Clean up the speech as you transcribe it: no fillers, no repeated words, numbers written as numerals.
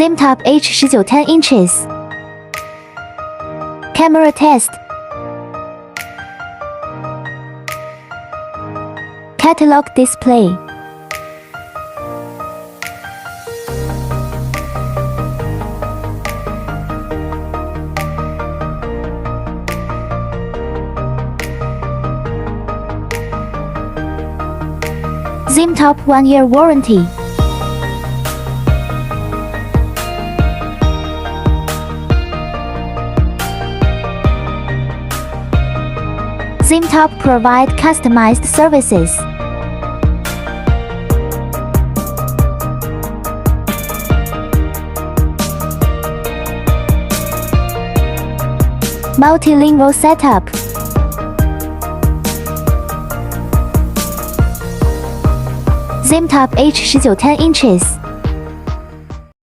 Zoom Top H19 10 inches. Camera test. Catalog display. Zoom Top 1-year warranty. Zoom Top provide customized services. Multilingual setup. Zoom Top H19 10 inches.